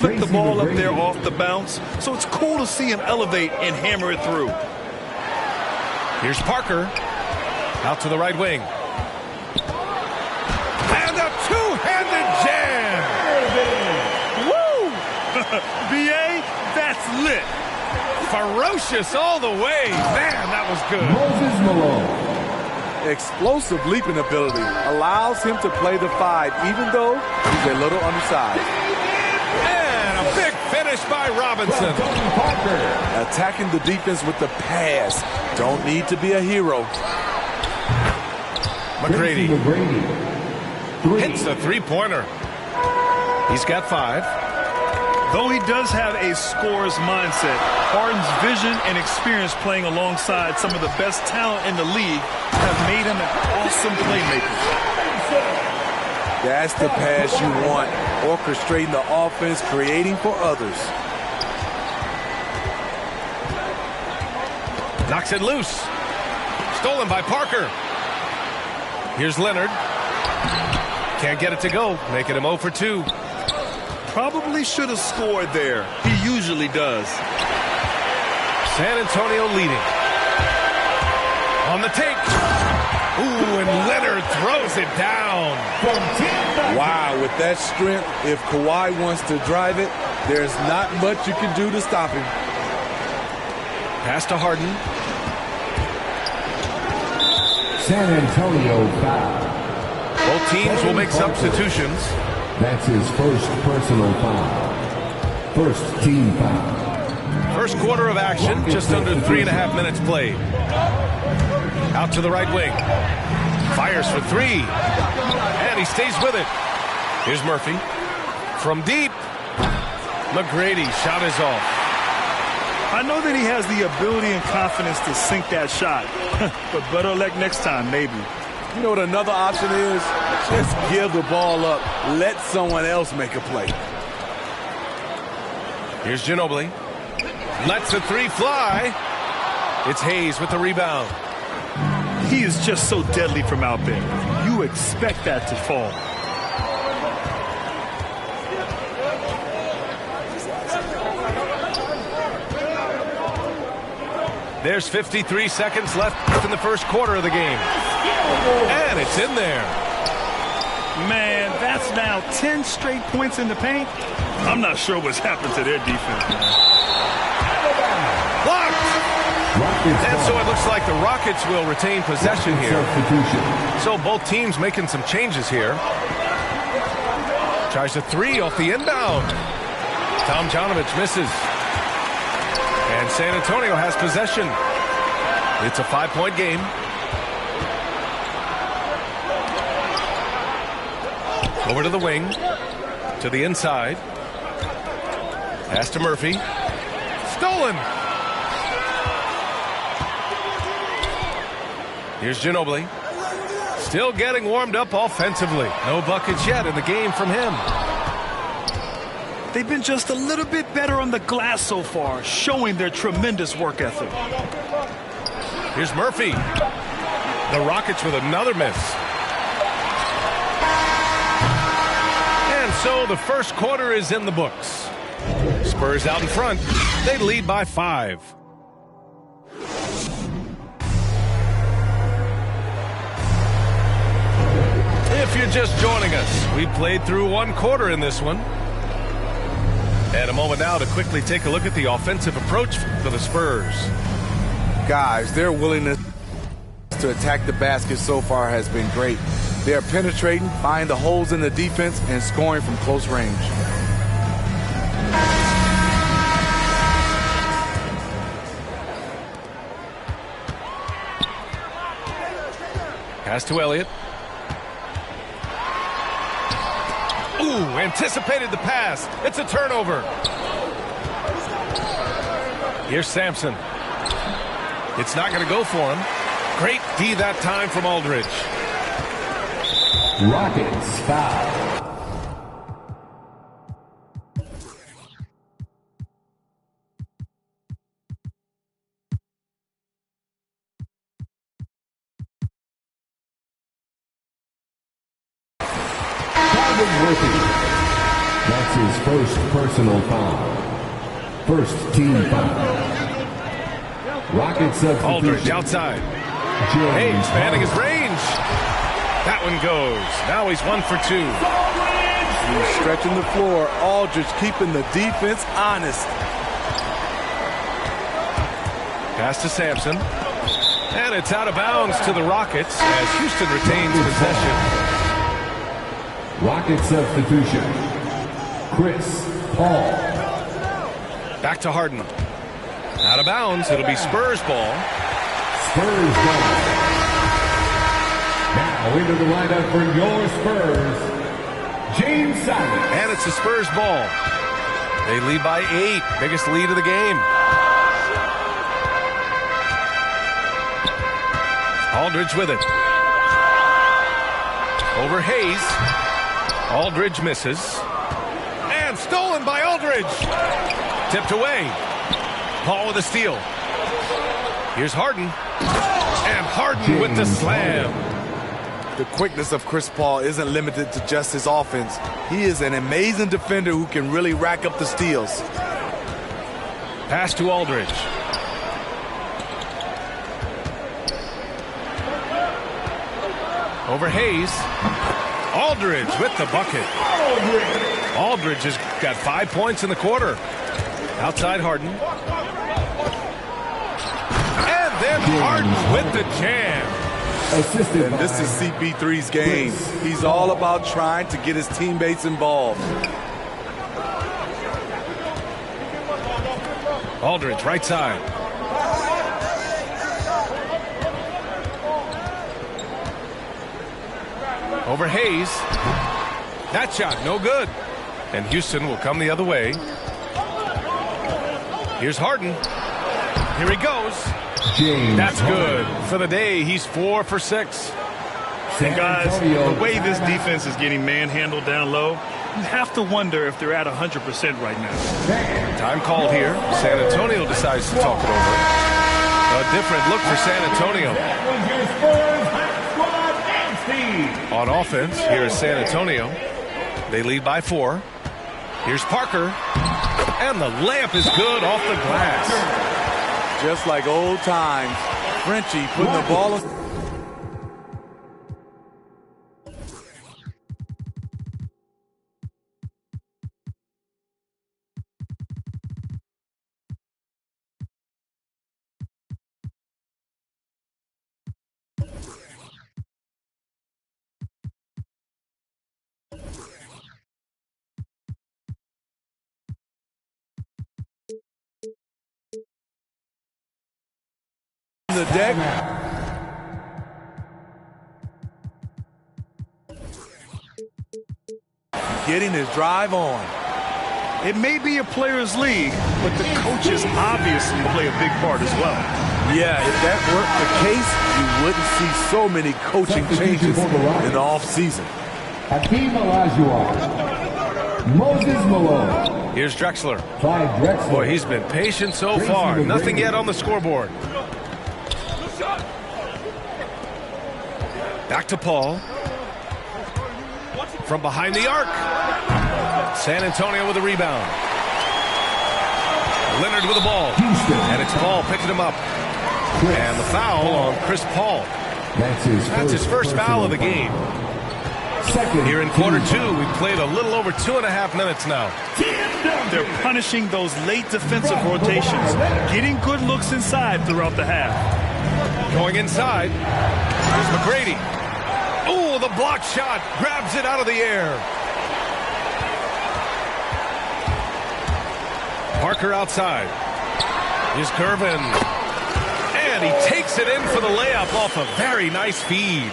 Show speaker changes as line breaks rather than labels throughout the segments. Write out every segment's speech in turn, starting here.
Put the ball up there off the bounce, so it's cool to see him elevate and hammer it through.
Here's Parker. Out to the right wing. And a two-handed jam.
Woo! B.A., that's lit.
Ferocious all the way. Man, that was good.
Moses Malone.
Explosive leaping ability allows him to play the 5, even though he's a little undersized.
And a big finish by Robinson.
Attacking the defense with the pass. Don't need to be a hero.
McGrady hits the three-pointer. He's got 5.
Though he does have a scorer's mindset, Harden's vision and experience playing alongside some of the best talent in the league have made him an awesome playmaker.
That's the pass you want. Orchestrating the offense, creating for others.
Knocks it loose. Stolen by Parker. Here's Leonard. Can't get it to go, making him 0 for 2.
Probably should have scored there. He usually does.
San Antonio leading. On the take. Ooh, and Leonard throws it down.
Wow, with that strength, if Kawhi wants to drive it, there's not much you can do to stop him.
Pass to Harden.
San Antonio foul.
Both teams will make substitutions.
That's his first personal foul. First team foul.
First quarter of action, just under 3.5 minutes played. Out to the right wing. Fires for 3. And he stays with it. Here's Murphy. From deep. McGrady shot is off.
I know that he has the ability and confidence to sink that shot. But better luck next time, maybe.
You know what another option is? Just give the ball up. Let someone else make a play.
Here's Ginobili. Lets a 3 fly. It's Hayes with the rebound.
He is just so deadly from out there. You expect that to fall.
There's 53 seconds left in the first quarter of the game. And it's in there.
Man, that's now 10 straight points in the paint. I'm not sure what's happened to their defense, man.
Blocked! And so it looks like the Rockets will retain possession here. So both teams making some changes here. Tries a 3 off the inbound. Tom Janovich misses. And San Antonio has possession. It's a 5-point game. Over to the wing. To the inside. Pass to Murphy. Stolen. Here's Ginobili. Still getting warmed up offensively. No buckets yet in the game from him.
They've been just a little bit better on the glass so far, showing their tremendous work ethic.
Here's Murphy. The Rockets with another miss. And so the first quarter is in the books. Spurs out in front. They lead by 5. If you're just joining us, we played through one quarter in this one. And a moment now to quickly take a look at the offensive approach for the Spurs.
Guys, their willingness to attack the basket so far has been great. They are penetrating, finding the holes in the defense, and scoring from close range.
Pass to Elliott. Ooh, anticipated the pass. It's a turnover. Here's Sampson. It's not going to go for him. Great D that time from Aldridge.
Rockets foul. That's his first first personal foul. First team foul. Rocket substitution.
Aldridge outside. Hey, expanding his range. That one goes. Now he's 1 for 2.
He's stretching the floor. Aldridge keeping the defense honest.
Pass to Sampson. And it's out of bounds to the Rockets as Houston retains possession.
Rocket substitution. Chris Paul.
Back to Harden. Out of bounds. It'll be Spurs ball.
Spurs ball. Now into the lineup for your Spurs, James Simons.
And it's the Spurs ball. They lead by 8. Biggest lead of the game. Aldridge with it. Over Hayes. Aldridge misses. And stolen by Aldridge. Tipped away. Paul with a steal. Here's Harden. And Harden with the slam.
The quickness of Chris Paul isn't limited to just his offense. He is an amazing defender who can really rack up the steals.
Pass to Aldridge. Over Hayes. Aldridge with the bucket. Aldridge has got 5 points in the quarter. Outside Harden. And then Harden with the jam.
Assisted.
This is CP3's game. He's all about trying to get his teammates involved.
Aldridge right side. Over Hayes. That shot no good. And Houston will come the other way. Here's Harden. Here he goes.
James
That's good. For the day, he's 4 for 6.
And guys, the way this defense is getting manhandled down low, you have to wonder if they're at 100% right now.
Time called here. San Antonio decides to talk it over. A different look for San Antonio. On offense, here is San Antonio. They lead by 4. Here's Parker. And the layup is good off the glass.
Just like old times, Frenchie putting the ball on. The deck. Getting his drive on.
It may be a player's league, but the coaches obviously play a big part as well.
Yeah, if that weren't the case, you wouldn't see so many coaching changes in the offseason.
Hakeem Olajuwon. Moses Malone.
Here's Drexler.
Clyde Drexler.
Boy, he's been patient so far. Nothing yet on the scoreboard. Back to Paul. From behind the arc. San Antonio with a rebound. Leonard with the ball. And it's Paul picking him up. And the foul on Chris Paul. That's his first foul of the game. Here in quarter 2, we've played a little over 2.5 minutes now.
They're punishing those late defensive rotations, getting good looks inside throughout the half.
Going inside. Here's McGrady. Oh, the block shot. Grabs it out of the air. Parker outside. Here's Gervin. And he takes it in for the layup off a very nice feed.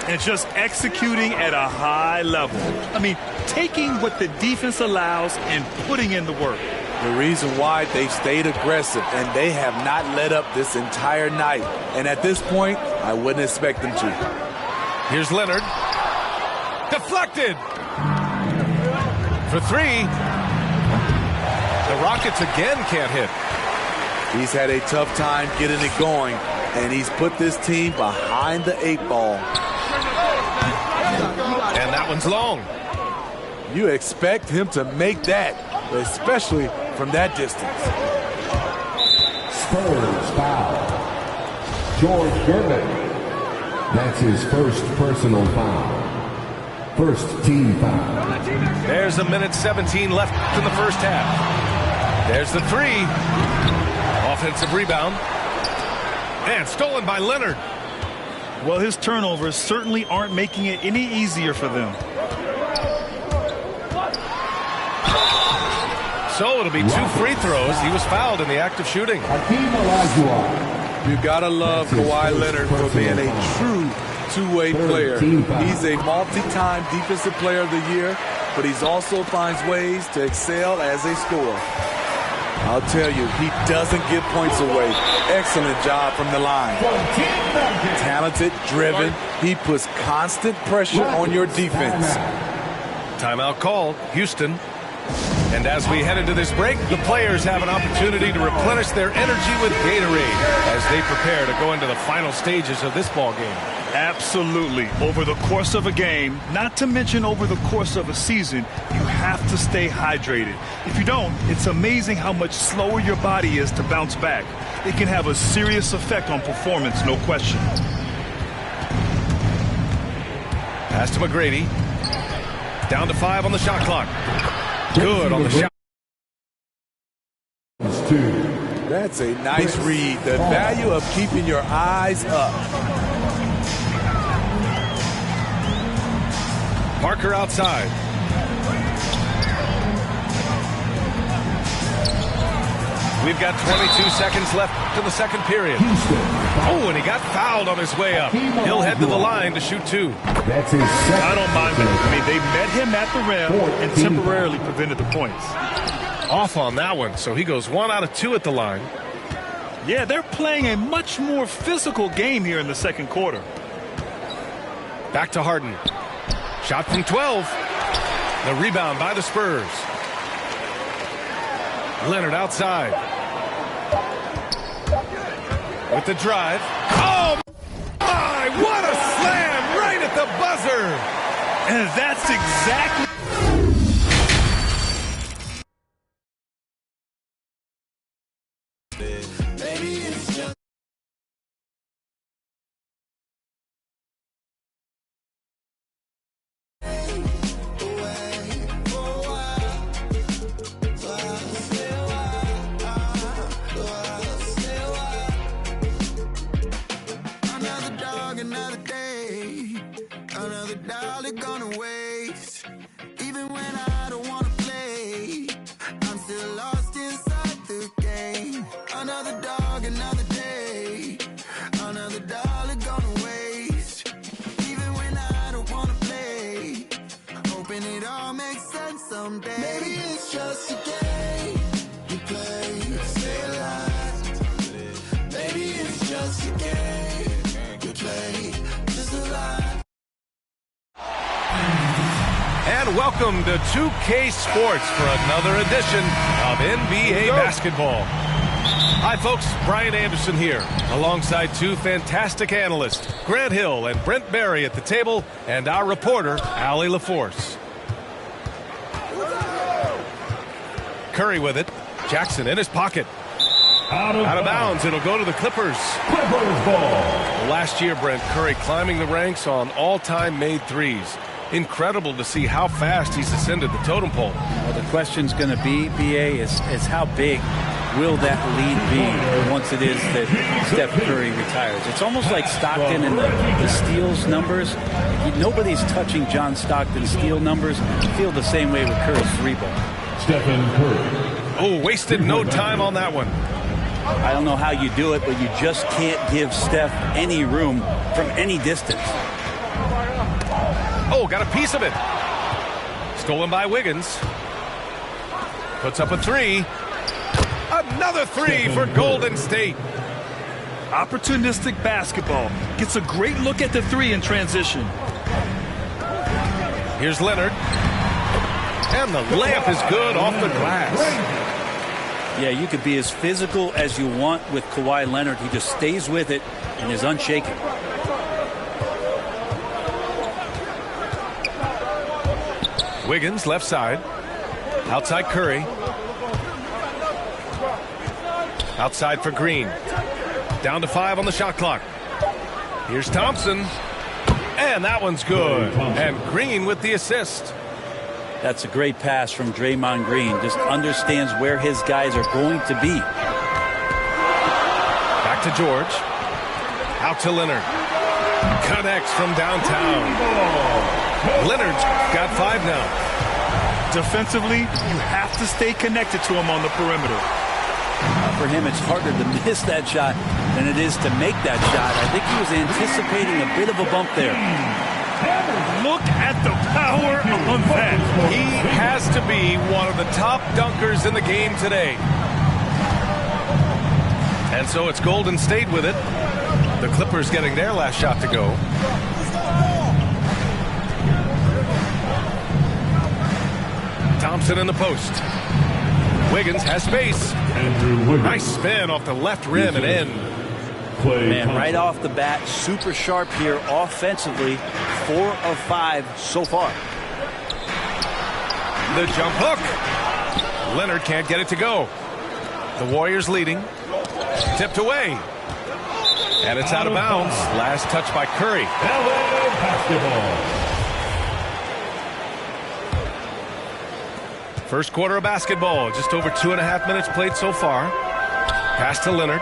And just executing at a high level. I mean, taking what the defense allows and putting in the work.
The reason why they've stayed aggressive and they have not let up this entire night. And at this point, I wouldn't expect them to.
Here's Leonard. Deflected. For 3. The Rockets again can't hit.
He's had a tough time getting it going, and he's put this team behind the 8 ball.
And that one's long.
You expect him to make that, especially from that distance.
Spurs foul. George Gervin. That's his first personal foul. First team foul.
There's 1:17 left in the first half. There's the three. Offensive rebound. And stolen by Leonard.
Well, his turnovers certainly aren't making it any easier for them.
So it'll be 2 free throws. He was fouled in the act of shooting.
Hakeem Olajuwon.
You gotta love Kawhi Leonard for being a true two-way player. He's a multi-time defensive player of the year, but he also finds ways to excel as a scorer. I'll tell you, he doesn't give points away. Excellent job from the line. Talented, driven. He puts constant pressure on your defense.
Timeout called. Houston. And as we head into this break, the players have an opportunity to replenish their energy with Gatorade as they prepare to go into the final stages of this ball game.
Absolutely. Over the course of a game, not to mention over the course of a season, you have to stay hydrated. If you don't, it's amazing how much slower your body is to bounce back. It can have a serious effect on performance, no question.
Pass to McGrady. Down to 5 on the shot clock. Good on the shot.
That's a nice read. The value of keeping your eyes up.
Parker outside. We've got 22 seconds left to the second period. Oh, and he got fouled on his way up. He'll head to the line to shoot 2.
That's his second.
I don't mind that. I mean, they met him at the rim and temporarily prevented the points.
Off on that one, so he goes 1 out of 2 at the line.
Yeah, they're playing a much more physical game here in the second quarter.
Back to Harden. Shot from 12. The rebound by the Spurs. Leonard outside. With the drive. Oh, my! What a slam right at the buzzer!
And that's exactly...
And welcome to 2K Sports for another edition of NBA basketball. Hi, folks. Brian Anderson here, alongside 2 fantastic analysts, Grant Hill and Brent Barry at the table, and our reporter, Allie LaForce. Curry with it. Jackson in his pocket. Out of bounds. It'll go to the Clippers.
Clippers ball.
Last year, Brent, Curry climbing the ranks on all-time made threes. Incredible to see how fast he's ascended the totem pole.
Well, the question's going to be, BA, is how big will that lead be once it is that Steph Curry retires? It's almost like Stockton and the steals numbers. Nobody's touching John Stockton's steal numbers. I feel the same way with Curry's 3 ball.
Stephen Curry.
Oh, wasted no time on that one.
I don't know how you do it, but you just can't give Steph any room from any distance.
Oh, got a piece of it. Stolen by Wiggins. Puts up a 3. Another 3 for Golden State.
Opportunistic basketball. Gets a great look at the 3 in transition.
Here's Leonard. And the layup is good off the glass.
Yeah, you could be as physical as you want with Kawhi Leonard. He just stays with it and is unshaken.
Wiggins, left side. Outside Curry. Outside for Green. Down to 5 on the shot clock. Here's Thompson. And that one's good. And Green with the assist.
That's a great pass from Draymond Green. Just understands where his guys are going to be.
Back to George. Out to Leonard. Connects from downtown. Leonard's got 5 now.
Defensively, you have to stay connected to him on the perimeter.
For him, it's harder to miss that shot than it is to make that shot. I think he was anticipating a bit of a bump there.
Look at the power of that.
He has to be one of the top dunkers in the game today. And so it's Golden State with it. The Clippers getting their last shot to go. Thompson in the post. Wiggins has space. Nice spin off the left rim and in.
Man, right off the bat, super sharp here offensively. 4 of 5 so far.
The jump hook. Leonard can't get it to go. The Warriors leading. Tipped away. And it's out of bounds. Last touch by Curry.
LA basketball.
First quarter of basketball. Just over 2.5 minutes played so far. Pass to Leonard.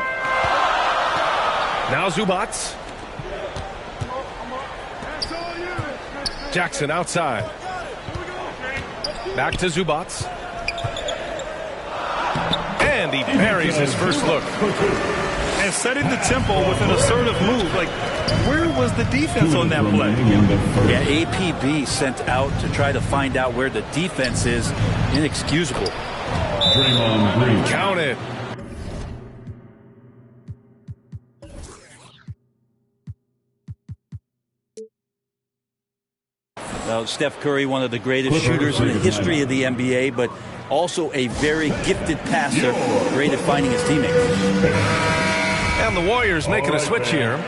Now Zubac. Jackson outside. Back to Zubac. And he buries his first look.
And setting the tempo with an assertive move. Like, where was the defense on that play?
Yeah, APB sent out to try to find out where the defense is. Inexcusable.
Draymond Green.
Count it.
Well, Steph Curry, one of the greatest shooters in the history of the NBA, but also a very gifted passer, great at finding his teammates.
And the Warriors making a switch here.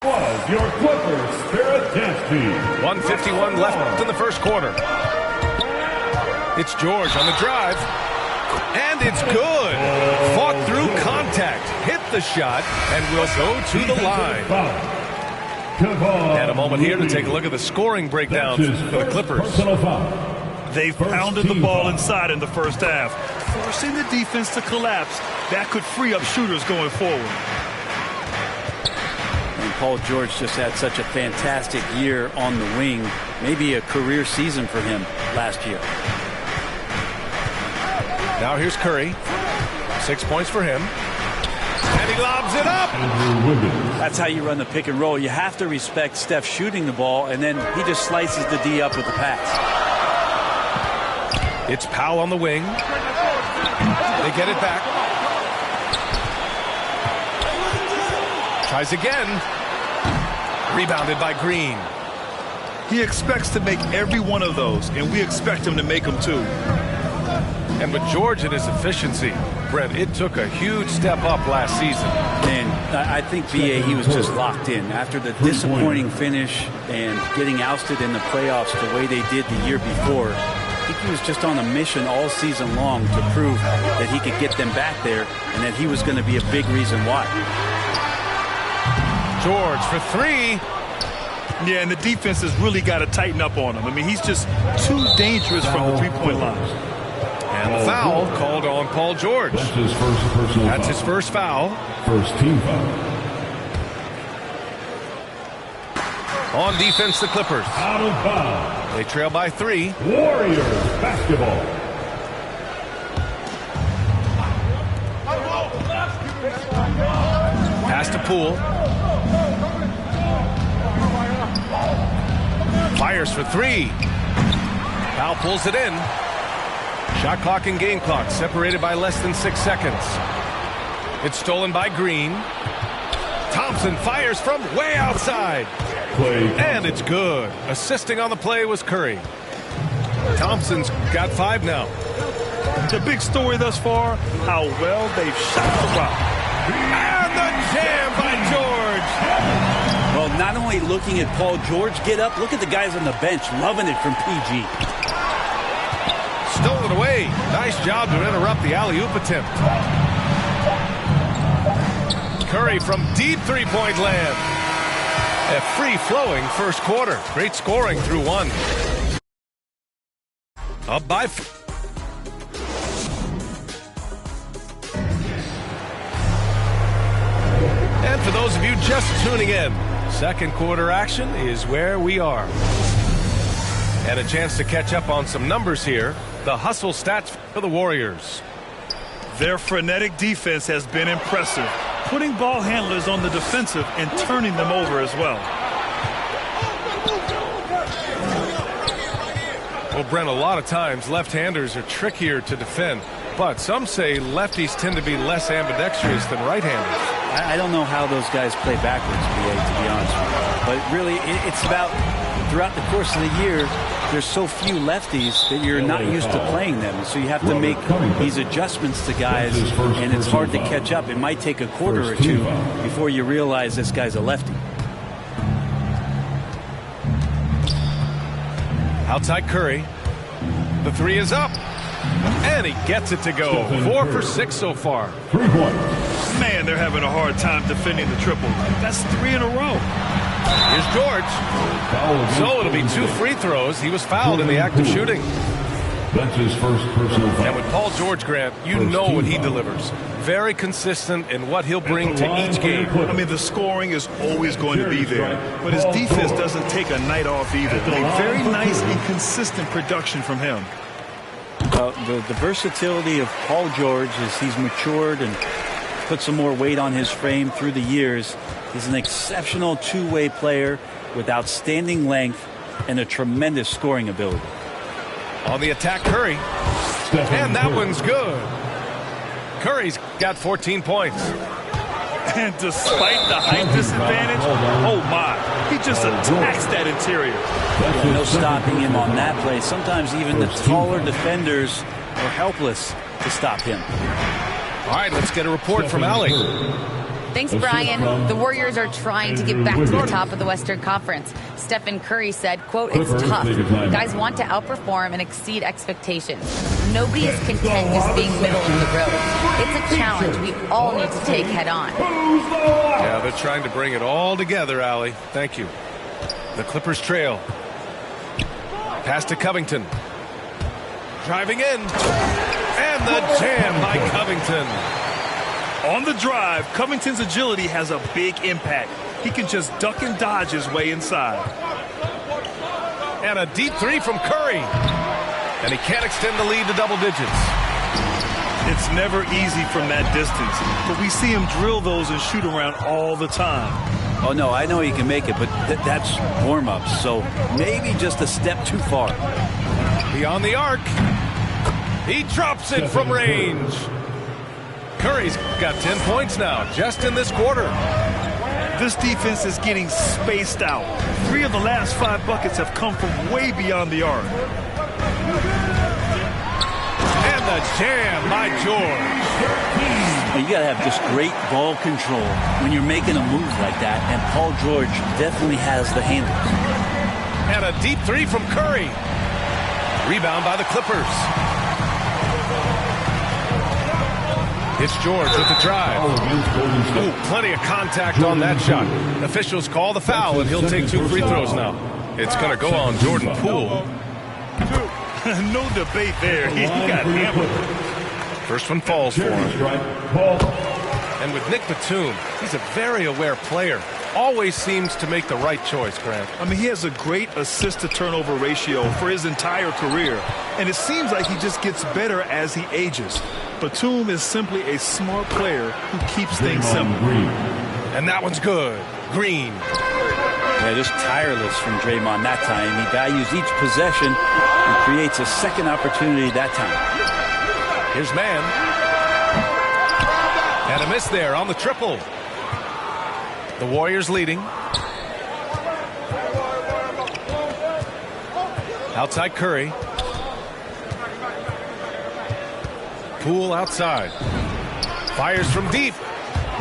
Was your Clippers Spirit Dance Team.
1:51 left in the first quarter. It's George on the drive. And it's good. Fought through contact. Hit the shot and will go to the line. And a moment here to take a look at the scoring breakdown for the Clippers.
They've pounded the ball inside in the first half, forcing the defense to collapse. That could free up shooters going forward.
And Paul George just had such a fantastic year on the wing. Maybe a career season for him last year.
Now here's Curry. 6 points for him. And he lobs it up.
That's how you run the pick and roll. You have to respect Steph shooting the ball, and then he just slices the D up with the pass.
It's Powell on the wing. They get it back. Tries again. Rebounded by Green.
He expects to make every one of those, and we expect him to make them too.
And with George and his efficiency, Brent, it took a huge step up last season.
And I think, B.A., he was just locked in. After the disappointing finish and getting ousted in the playoffs the way they did the year before, I think he was just on a mission all season long to prove that he could get them back there and that he was going to be a big reason why.
George for three.
Yeah, and the defense has really got to tighten up on him. I mean, he's just too dangerous from the three-point line.
And the foul called on Paul George.
That's his first personal
That's
foul.
his first foul.
First team foul.
On defense, the Clippers.
Out of bounds.
They trail by 3.
Warriors basketball.
Pass to Poole. Fires for 3. Powell pulls it in. Shot clock and game clock separated by less than 6 seconds. It's stolen by Green. Thompson fires from way outside. And it's good. Assisting on the play was Curry. Thompson's got 5 now.
The big story thus far, how well they've shot the rock.
And the jam by George.
Well, not only looking at Paul George get up, look at the guys on the bench loving it from PG.
Stolen away. Nice job to interrupt the alley-oop attempt. Curry from deep three-point land. A free-flowing first quarter. Great scoring through 1. Up by... And for those of you just tuning in, second quarter action is where we are. And a chance to catch up on some numbers here. The hustle stats for the Warriors.
Their frenetic defense has been impressive, putting ball handlers on the defensive and turning them over as well.
Well, Brent, a lot of times left-handers are trickier to defend, but some say lefties tend to be less ambidextrous than right-handers.
I don't know how those guys play backwards, BA, to be honest with you. But really, it's about throughout the course of the year, there's so few lefties that you're not used to playing them. So you have to make these adjustments to guys, and it's hard to catch up. It might take a quarter or two before you realize this guy's a lefty.
Outside Curry. The 3 is up. And he gets it to go. 4 for 6 so far.
3 points.
Man, they're having a hard time defending the triple. That's 3 in a row.
Here's George. So it'll be 2 free throws. He was fouled in the act of shooting.
That's his first personal foul.
And with Paul George, Grant, you know what he delivers. Very consistent in what he'll bring to each game.
I mean, the scoring is always going to be there, but his defense doesn't take a night off either. A very nice and consistent production from him.
The versatility of Paul George as he's matured and put some more weight on his frame through the years. He's an exceptional two-way player with outstanding length and a tremendous scoring ability.
On the attack, Curry. And that one's good. Curry's got 14 points.
And despite the height disadvantage, oh my, he just attacks that interior.
Yeah, no stopping him on that play. Sometimes even the taller defenders are helpless to stop him.
All right, let's get a report from Allie.
Thanks, Brian. The Warriors are trying to get back to the top of the Western Conference. Stephen Curry said, quote, "It's tough. Guys want to outperform and exceed expectations. Nobody is content just being middle of the road. It's a challenge we all need to take head on."
Yeah, they're trying to bring it all together, Allie. Thank you. The Clippers trail. Pass to Covington. Driving in. And the jam by Covington.
On the drive, Covington's agility has a big impact. He can just duck and dodge his way inside.
And a deep 3 from Curry. And he can't extend the lead to double digits.
It's never easy from that distance, but we see him drill those and shoot around all the time.
Oh, no, I know he can make it, but that's warm-ups, so maybe just a step too far.
Beyond the arc. He drops it from range. Curry's got 10 points now, just in this quarter.
This defense is getting spaced out. 3 of the last 5 buckets have come from way beyond the arc.
And the jam by George.
You got to have just great ball control when you're making a move like that, and Paul George definitely has the handles.
And a deep 3 from Curry. Rebound by the Clippers. It's George with the drive. Ooh, plenty of contact on that shot. Officials call the foul, and he'll take 2 free throws now. It's going to go on Jordan Poole.
No debate there. He got hammered.
First one falls for him. And with Nick Batum, he's a very aware player. always seems to make the right choice, Grant.
I mean, he has a great assist-to-turnover ratio for his entire career, and it seems like he just gets better as he ages. Batum is simply a smart player who keeps things simple.
And that one's good. Green.
Yeah, just tireless from Draymond that time. He values each possession and creates a second opportunity that time.
Here's man. And a miss there on the triple. The Warriors leading. Outside Curry. Poole outside. Fires from deep.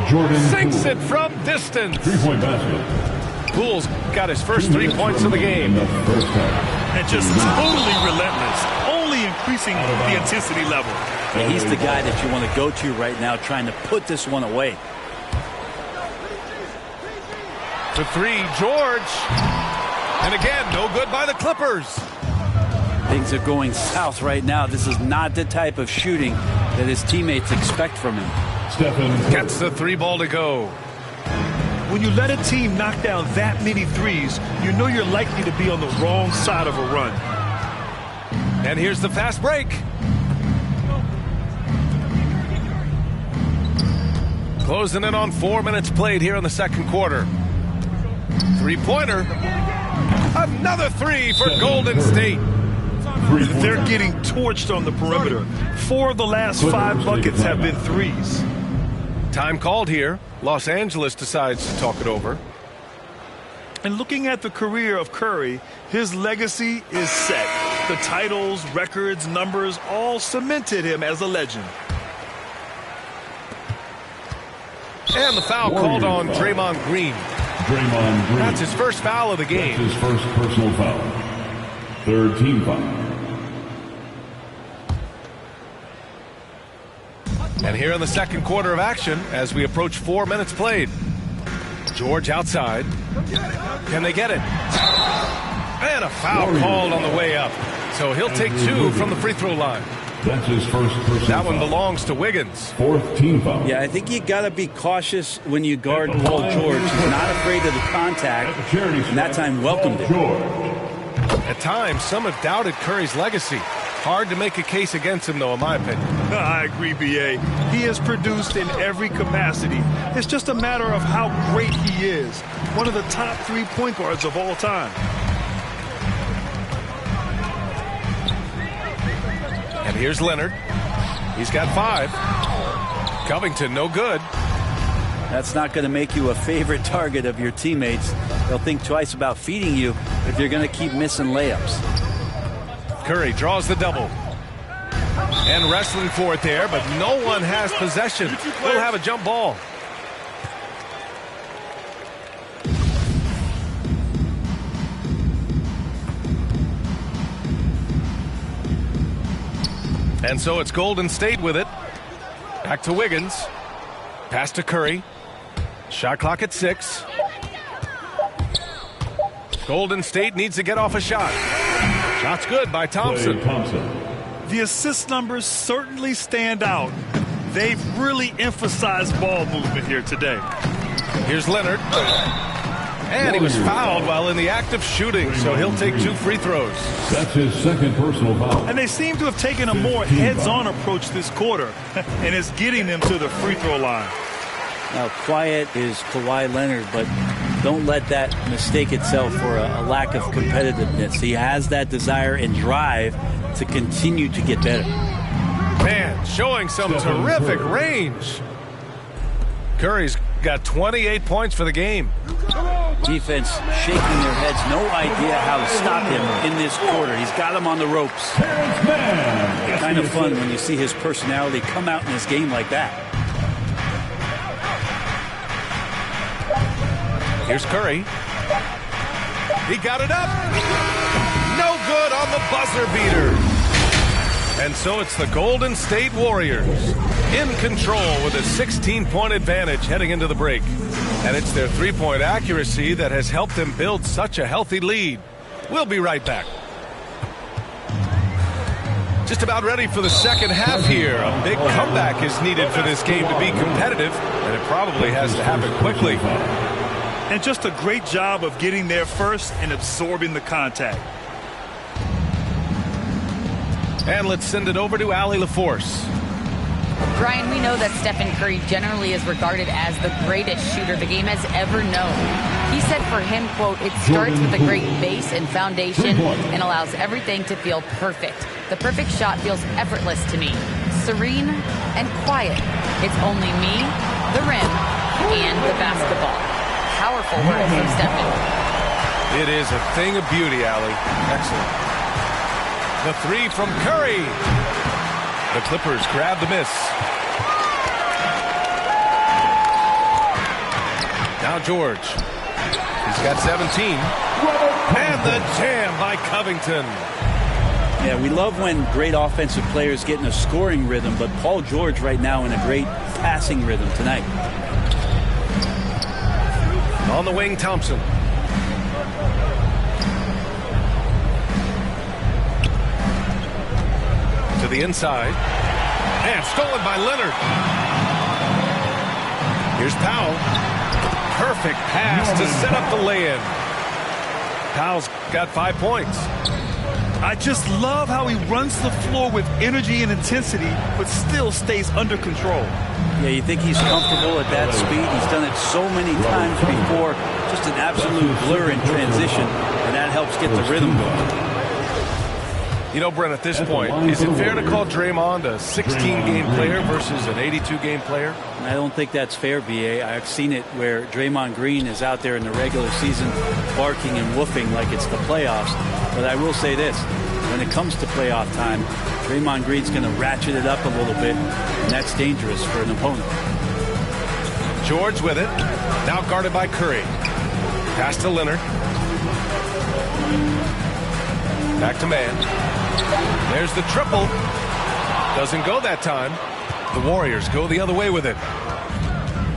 Jordan
Sinks
Poole.
it from distance.
3-point basket.
Poole's got his first 3 points of the game.
And just totally relentless, only increasing the intensity level.
Yeah, he's the guy that you want to go to right now, trying to put this one away.
To three, George. And again, no good by the Clippers.
Things are going south right now. This is not the type of shooting that his teammates expect from him.
Stephen
Gets the 3 ball to go.
When you let a team knock down that many threes, you know you're likely to be on the wrong side of a run.
And here's the fast break. Closing in on 4 minutes played here in the second quarter. Three-pointer. Another 3 for Golden State.
They're getting torched on the perimeter. 4 of the last 5 buckets have been threes.
Time called here. Los Angeles decides to talk it over.
And looking at the career of Curry, his legacy is set. The titles, records, numbers all cemented him as a legend.
And the foul called on Draymond Green.
Draymond Green.
That's his first foul of the game.
That's his first personal foul. Third team foul.
And here in the second quarter of action, as we approach 4 minutes played. George outside. Can they get it? And a foul called on the way up. So he'll take 2 from the free throw line.
That's his first personal
That one
foul.
belongs to Wiggins.
Fourth team foul.
Yeah, I think you got to be cautious when you guard Paul George. He's not afraid of the contact, and that time welcomed it.
George.
At times, some have doubted Curry's legacy. Hard to make a case against him, though, in my opinion.
I agree, B.A. He has produced in every capacity. It's just a matter of how great he is. One of the top 3 point guards of all time.
And here's Leonard. He's got 5. Covington, no good.
That's not going to make you a favorite target of your teammates. They'll think twice about feeding you if you're going to keep missing layups.
Curry draws the double. And wrestling for it there, but no one has possession. We'll have a jump ball. And so it's Golden State with it. Back to Wiggins. Pass to Curry. Shot clock at 6. Golden State needs to get off a shot. Shot's good by Thompson.
Klay Thompson.
The assist numbers certainly stand out. They've really emphasized ball movement here today.
Here's Leonard. And he was fouled while in the act of shooting, so he'll take 2 free throws.
That's his second personal foul.
And they seem to have taken a more heads-on approach this quarter, and it's getting them to the free throw line.
Now, quiet is Kawhi Leonard, but don't let that mistake itself for a lack of competitiveness. He has that desire and drive to continue to get better.
Man, showing some terrific range. Curry's got 28 points for the game.
Defense shaking their heads, no idea how to stop him in this quarter. He's got him on the ropes. Kind of fun when you see his personality come out in this game like that.
Here's Curry. He got it up. No good on the buzzer beater. And so it's the Golden State Warriors in control with a 16-point advantage heading into the break. And it's their three-point accuracy that has helped them build such a healthy lead. We'll be right back. Just about ready for the second half here. A big comeback is needed for this game to be competitive, and it probably has to happen quickly.
And just a great job of getting there first and absorbing the contact.
And let's send it over to Allie LaForce.
Brian, we know that Stephen Curry generally is regarded as the greatest shooter the game has ever known. He said for him, quote, it starts with a great base and foundation and allows everything to feel perfect. The perfect shot feels effortless to me, serene and quiet. It's only me, the rim, and the basketball. Powerful words from Stephen.
It is a thing of beauty, Allie. Excellent. The three from Curry. The Clippers grab the miss. Now George. He's got 17. And the jam by Covington.
Yeah, we love when great offensive players get in a scoring rhythm, but Paul George right now in a great passing rhythm tonight.
On the wing, Thompson. To the inside. And stolen by Leonard. Here's Powell. Perfect pass to set up the lay-in. Powell's got 5 points.
I just love how he runs the floor with energy and intensity, but still stays under control.
Yeah, you think he's comfortable at that speed. He's done it so many times before. Just an absolute blur in transition, and that helps get the rhythm going.
You know, Brent, at this point, is it fair to call Draymond a 16-game player versus an 82-game player?
I don't think that's fair, B.A. I've seen it where Draymond Green is out there in the regular season barking and woofing like it's the playoffs. But I will say this, when it comes to playoff time, Draymond Green's going to ratchet it up a little bit, and that's dangerous for an opponent.
George with it, now guarded by Curry. Pass to Leonard. Back to man. There's the triple. Doesn't go that time. The Warriors go the other way with it.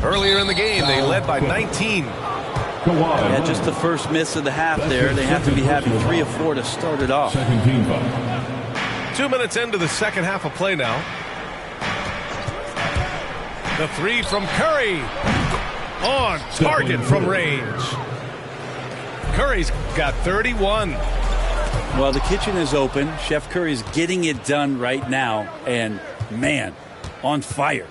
Earlier in the game, they led by 19.
Yeah, just the first miss of the half there. They have to be having 3 or 4 to start it off.
2 minutes into the second half of play now. The three from Curry. On target from range. Curry's got 31.
Well, the kitchen is open. Chef Curry's getting it done right now. And, man, on fire.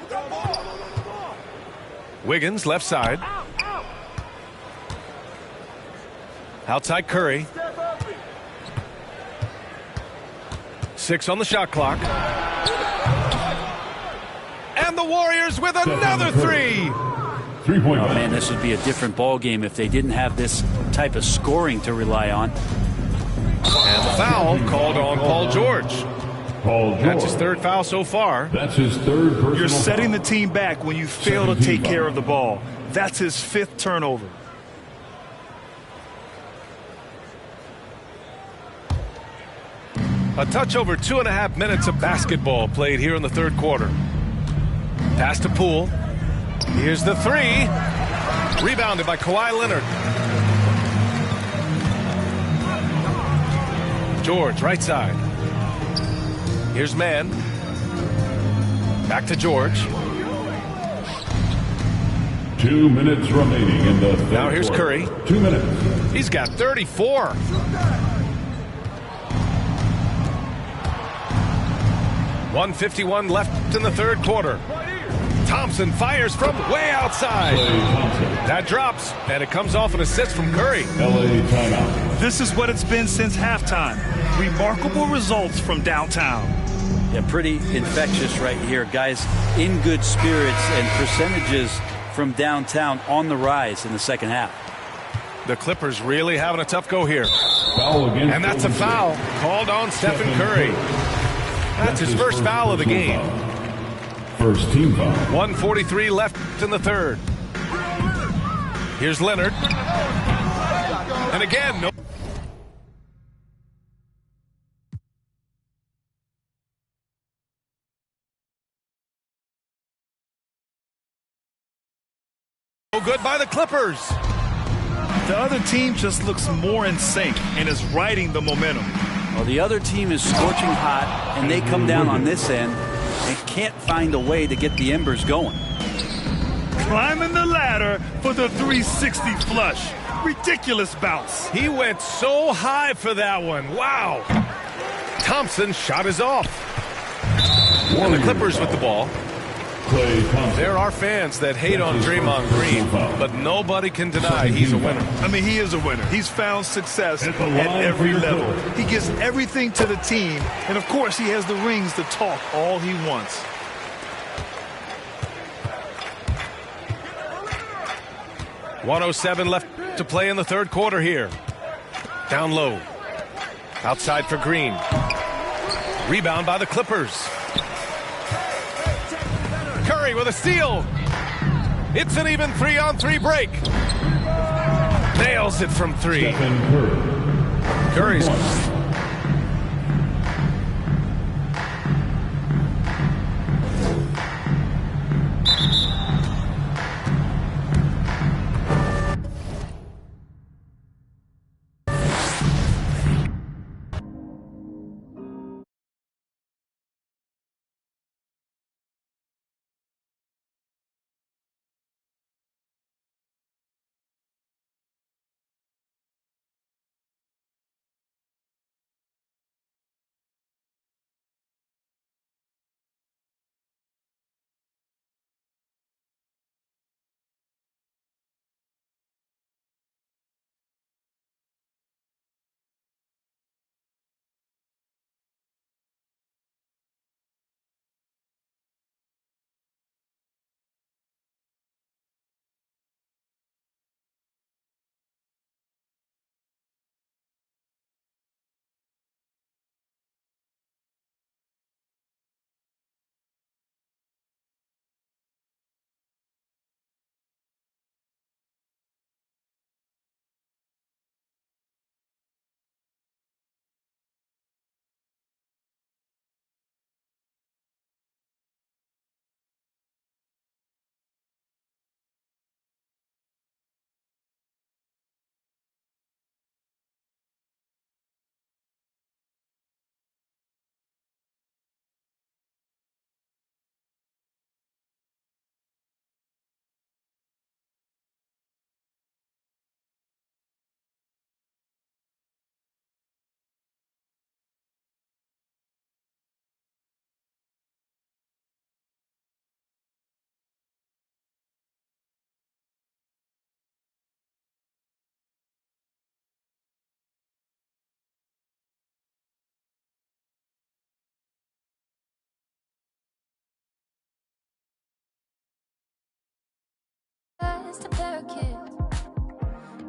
Wiggins, left side. Outside Curry. 6 on the shot clock. And the Warriors with another three.
Oh, man, this would be a different ball game if they didn't have this type of scoring to rely on.
And the foul called on Paul George. That's his 3rd foul so far.
That's his 3rd personal
You're setting
foul.
the team back when you fail to take care of the ball. That's his 5th turnover.
A touch over 2.5 minutes of basketball played here in the 3rd quarter. Pass to Poole. Here's the three. Rebounded by Kawhi Leonard. George, right side. Here's Mann. Back to George.
2 minutes remaining in the third
Now here's
quarter.
Curry.
2 minutes.
He's got 34. .151 left in the 3rd quarter. Thompson fires from way outside. That drops, and it comes off an assist from Curry.
LA timeout.
This is what it's been since halftime. Remarkable results from downtown.
Yeah, pretty infectious right here. Guys in good spirits and percentages from downtown on the rise in the second half.
The Clippers really having a tough go here.
Foul against
And that's a foul called on Stephen Curry. That's his first foul of the game.
First team foul.
1:43 left in the 3rd. Here's Leonard. And again, no. No good by the Clippers.
The other team just looks more in sync and is riding the momentum.
Well, the other team is scorching hot, and they come down on this end and can't find a way to get the embers going.
climbing the ladder for the 360 flush. Ridiculous bounce.
He went so high for that one. Wow. Thompson's shot is off. And the Clippers with the ball. There are fans that hate on Draymond Green, but nobody can deny he's a winner.
I mean, he is a winner. He's found success at every level. He gives everything to the team, and of course, he has the rings to talk all he wants.
.107 left to play in the third quarter here. Down low. Outside for Green. Rebound by the Clippers. Curry with a steal. It's an even 3-on-3 break. Nails it from 3. Curry's.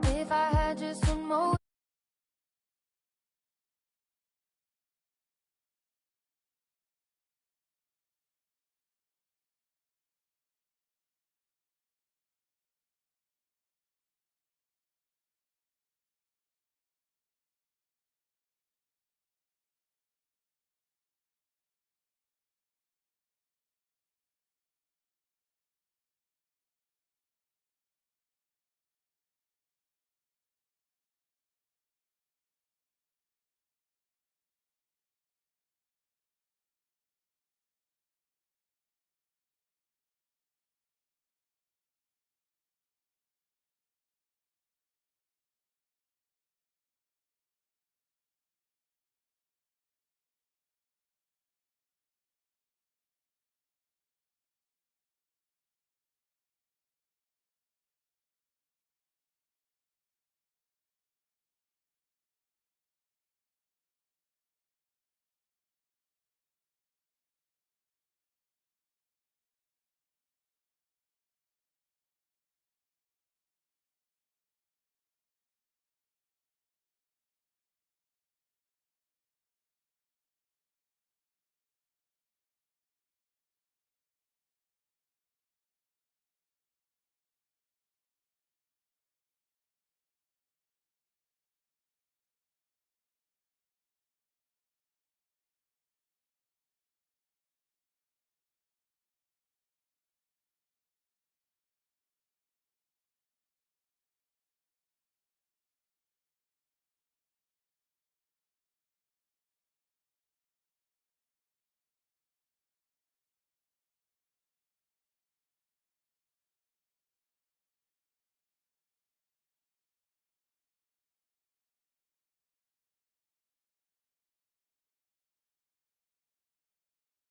If I had just one more